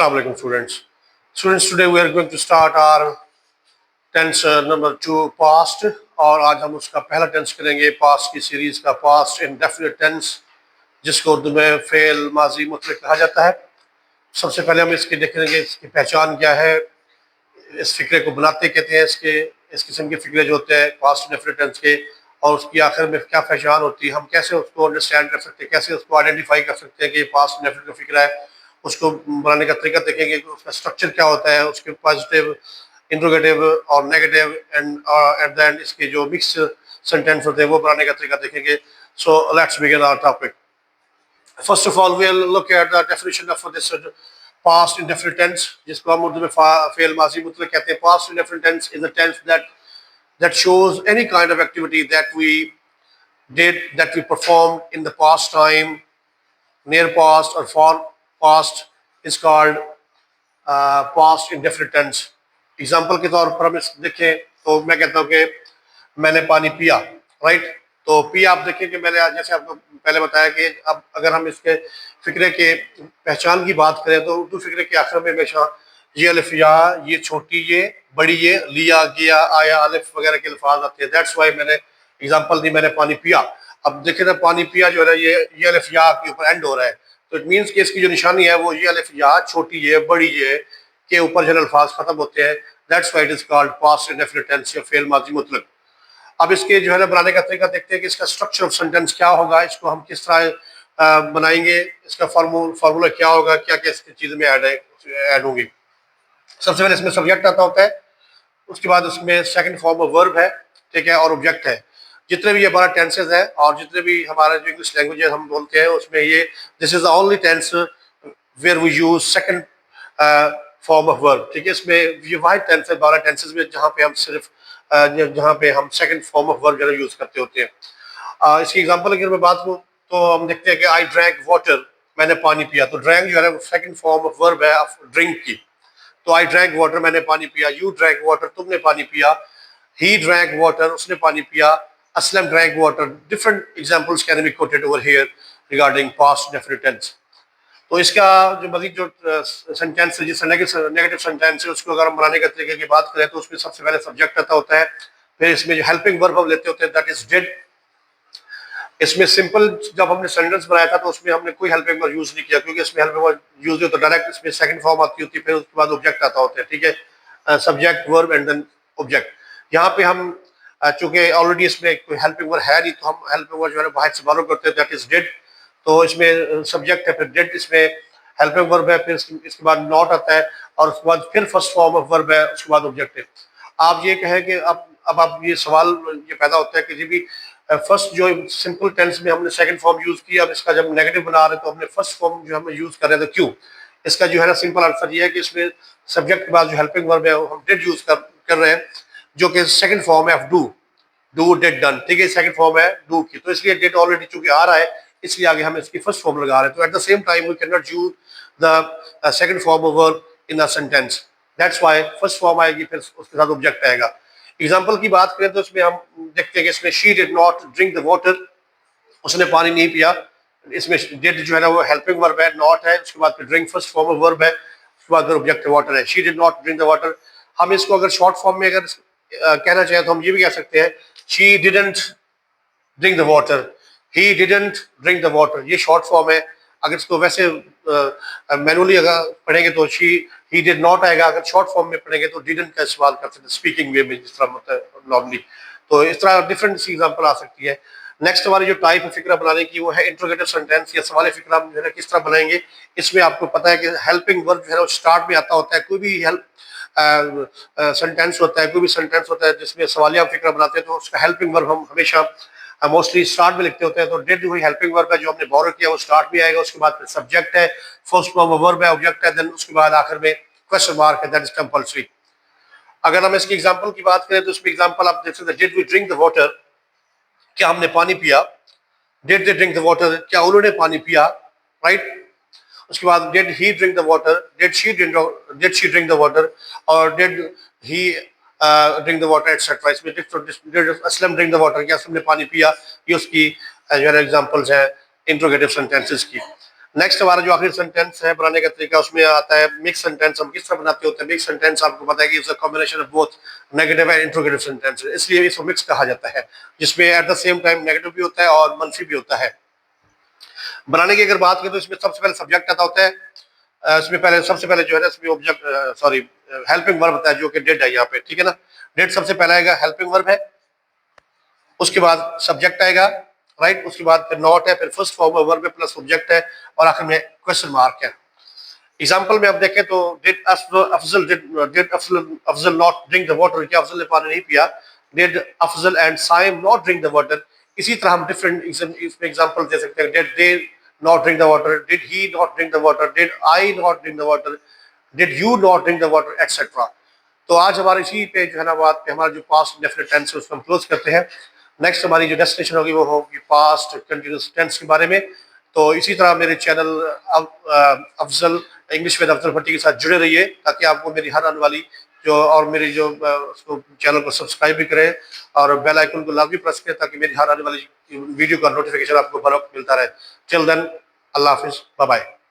Assalamu alaikum students. Students, today we are going to start our tense number 2 past, और आज हम उसका पहला टेंस करेंगे पास्ट की सीरीज का पास्ट इंडेफिनिट टेंस, जिसको उर्दू में फेल माजी मुतलक कहा जाता है। सबसे पहले हम इसकी देखेंगे इसकी पहचान क्या है, इस फिक्रे को बनाते कहते हैं, इस किस्म के फिक्रे जो होते हैं पास्ट इंडेफिनिट टेंस के, और उसकी आखिर में क्या पहचान होती है, हम कैसे उसको अंडरस्टैंड कर सकते हैं, कैसे उसको आइडेंटिफाई कर सकते हैं कि ये पास्ट इंडेफिनिट का फिक्रा है। उसको बनाने का तरीका देखेंगे कि उसका स्ट्रक्चर क्या होता है, उसके पॉजिटिव, इंट्रोगेटिव और negative and at the end इसके जो मिक्स सेंटेंस होते हैं वो बनाने का तरीका देखेंगे। So let's begin our topic. First of all we'll look at the definition of this past indefinite tense, जिसको हम उर्दू में फेल माजी मुतलक कहते हैं। Past indefinite tense is a tense that shows any kind of activity that we did, that we performed in the past time, near past or far past is called past indefinite tense. Example के तौर पर हम इस देखें तो मैं कहता हूँ कि मैंने पानी पिया, राइट। तो पिया आप देखें कि मैंने आज जैसे आपको पहले बताया कि अब अगर हम इसके फिक्रे के पहचान की बात करें तो उर्दू फिक्रे के आखिर में हमेशा ये अलिफ या, ये छोटी ये, बड़ी ये, लिया गया, आया, अलिफ वगैरह के अल्फाज आते हैं। दैट्स वाई मैंने एग्जाम्पल दी, मैंने पानी पिया। अब देखें ना, पानी पिया जो है ये अलिफ या के ऊपर एंड हो रहा है, तो इट मीन्स कि इसकी जो निशानी है वो ये अलिफ या, छोटी ये, बड़ी ये के ऊपर जो अल्फाज खत्म होते हैं। That's why it is called past indefinite tense या फेल माजी मुतलक। अब इसके जो है ना बनाने का तरीका देखते हैं कि इसका स्ट्रक्चर ऑफ सेंटेंस क्या होगा, इसको हम किस तरह बनाएंगे, इसका फार्मूला क्या होगा, क्या क्या इसकी चीज़ में ऐड होंगी। सबसे पहले इसमें सब्जेक्ट आता होता है, उसके बाद उसमें सेकंड फॉर्म ऑफ वर्ब है, ठीक है, और ऑब्जेक्ट है। जितने भी ये हमारा टेंसेज है और जितने भी हमारा जो इंग्लिश लैंग्वेज हम बोलते हैं उसमें ये this is the only tense where we use second form of verb, ठीक है। इसमें ये वाइड टेंस है 12 टेंसेज में जहाँ पे हम सिर्फ जहाँ पे हम सेकंड फॉर्म ऑफ वर्ब जरा यूज करते होते हैं। इसकी एग्जांपल अगर मैं बात करूँ तो हम देखते हैं कि आई ड्रैंक वाटर, मैंने पानी पिया। तो ड्रैंक जो है सेकंड फॉर्म ऑफ वर्ब है ड्रिंक की। तो आई ड्रैंक वाटर, मैंने पानी पिया। यू ड्रैंक वाटर, तुमने पानी पिया। ही ड्रैंक वाटर, उसने पानी पिया। Aslam drank water. Different examples can be quoted over here regarding past indefinite tense. तो इसका जो मजीद जो सेंटेंस है, जिसका नेगेटिव सेंटेंस है, उसको अगर हम बनाने का तरीके की बात करें तो उसमें सबसे पहले सब्जेक्ट आता होता है, फिर इसमें जो हेल्पिंग वर्ब हम लेते होते हैं दैट इज डिड। इसमें सिंपल जब हमने सेंटेंस बनाया था तो उसमें हमने कोई हेल्पिंग वर्ब यूज नहीं किया, क्योंकि इसमें हेल्पिंग वर्ब यूज हो तो डायरेक्ट इसमें सेकंड फॉर्म आती होती है, फिर उसके बाद ऑब्जेक्ट आता होता है, ठीक है, subject verb and then object. यहाँ पे हम चूंकि ऑलरेडी इसमें कोई हेल्पिंग वर्ब है नहीं तो हम हेल्पिंग वर्ब जो है बाहर से बारो करते हैं, दैट इज डिड। तो इसमें सब्जेक्ट है, फिर डिड, इसमें हेल्पिंग वर्ब है, फिर इसके बाद नॉट आता है, और उसके बाद फिर फर्स्ट फॉर्म ऑफ वर्ब है, उसके बाद ऑब्जेक्ट है। आप ये कहें कि अब आप ये सवाल ये पैदा होता है कि जी भी फर्स्ट जो सिंपल टेंस में हमने सेकंड फॉर्म यूज किया, अब इसका जब नेगेटिव बना रहे तो हमने फर्स्ट फॉर्म जो हम यूज कर रहे हैं, तो क्यों? इसका जो है ना सिंपल आंसर ये है कि इसमें सब्जेक्ट के बाद जो हेल्पिंग वर्ब है हम डिड यूज कर रहे हैं, जो कि सेकंड फॉर्म है ऑफ डू डिड डन, ठीक है, सेकंड फॉर्म है डू की। तो इसलिए डिड ऑलरेडी चूंकि आ रहा है इसलिए आगे हम इसकी फर्स्ट फॉर्म लगा रहे हैं। तो at the same time we can not use the second form of verb in a sentence, that's why first form आएगी, फिर उसके साथ ऑब्जेक्ट आएगा। एग्जांपल की बात करें तो इसमें हम देखते हैं कि इसमें she did not drink the water, उसने पानी नहीं पिया। इसमें डिड जो है ना वो हेल्पिंग वर्ब है, नॉट है, उसके बाद फिर drink first form of verb है, उसके बाद फिर ऑब्जेक्ट वाटर है। She did not drink the water. हम इसको अगर शॉर्ट फॉर्म में अगर कहना चाहें तो हम ये भी कह सकते हैं she didn't drink the water, he didn't drink the water, ये शॉर्ट फॉर्म है। अगर इसको वैसे मैनुअली अगर पढ़ेंगे तो ही डिड नॉट आएगा, अगर शॉर्ट फॉर्म में पढ़ेंगे तो डिडंट का इस्तेमाल कर सकते हैं स्पीकिंग वे में, जिस तरह होता है नॉर्मली। तो इस तरह डिफरेंट सी एग्जांपल आ सकती है। नेक्स्ट हमारी जो टाइप है फिक्रा बनाने की वो है इंट्रोगेटिव सेंटेंस या सवाल फिक्रा हम जो है किस तरह बनाएंगे। इसमें आपको पता है कि हेल्पिंग वर्ब जो है वो स्टार्ट में आता होता है। कोई भी हेल्प सेंटेंस होता है, कोई भी सेंटेंस होता है जिसमें सवालिया फिक्रा बनाते हैं तो उसका हेल्पिंग वर्ब हम हमेशा मोस्टली स्टार्ट में लिखते होते हैं। तो डिड वही हेल्पिंग वर्ब है जो हमने बोरो किया, वो स्टार्ट में आएगा, उसके बाद सब्जेक्ट है, फर्स्ट फॉर्म ऑफ वर्ब है, ऑब्जेक्ट है, देन उसके बाद आखिर में क्वेश्चन मार्क है, दैट इज कंपल्सरी। अगर हम इसकी एग्जांपल की बात करें तो इसमें एग्जांपल आप देख सकते हैं, did we drink the water, क्या हमने पानी पिया। Did they drink the water, क्या उन्होंने पानी पिया, राइट। उसके बाद did he drink the water, did she drink the water, और did he drink the water etcetera. इसमें did Aslam drink the water, क्या असलम ने पानी पिया। ये उसकी जो है एग्जांपल्स हैं इंट्रोगेटिव सेंटेंसेस की। नेक्स्ट हमारा जो आखिरी सेंटेंस है बनाने का तरीका, उसमें आता है मिक्स सेंटेंस। हम किस तरह बनाते होते हैं मिक्स सेंटेंस? आपको पता है कि it's a combination of both negative and interrogative sentence, इसलिए इसको मिक्स कहा जाता है, जिसमें eight the same time negative भी होता है और मनफी भी होता है। बनाने की अगर बात करें तो इसमें सबसे पहले सब्जेक्ट आता होता है। इसमें पहले सबसे पहले जो है ना, इसमें ऑब्जेक्ट सॉरी हेल्पिंग वर्ब होता है, जो कि डिड है यहाँ पे, ठीक है ना। डिड सबसे पहला आएगा, हेल्पिंग वर्ब है, उसके बाद सब्जेक्ट आएगा, राइट, उसके बाद फिर नॉट है, फिर फर्स्ट फॉर्म वर्ब है प्लस ऑब्जेक्ट है, और आखिर में क्वेश्चन मार्क है। एग्जाम्पल में आप देखें तो did Afzal not drink the water, क्या अफजल ने पानी नहीं पिया? Did Afzal and Saim not drink the water. इसी तरह हम डिफरेंट एग्जाम्पल दे सकते हैं। Did they not drink the water, did he not drink the water, did I not drink the water, did you not drink the water, etcetera. तो आज हमारे इसी पे जो है ना बात पे हमारा जो पास्ट डेफिनेट टेंस है उसको हम क्लोज करते हैं। नेक्स्ट हमारी जो डेस्टिनेशन होगी वो होगी पास्ट कंटिन्यूअस टेंस के बारे में। तो इसी तरह मेरे channel Afzal English with Afzal Bhatti के साथ जुड़े रहिए, ताकि आपको मेरी हर आने वाली जो और मेरी जो उसको चैनल को सब्सक्राइब भी करें और बेल आइकन को लाभ भी प्रेस करें, ताकि मेरी हर आने वाली वीडियो का नोटिफिकेशन आपको बर वक्त मिलता रहे। टिल देन, अल्लाह हाफिज, बाय बाय।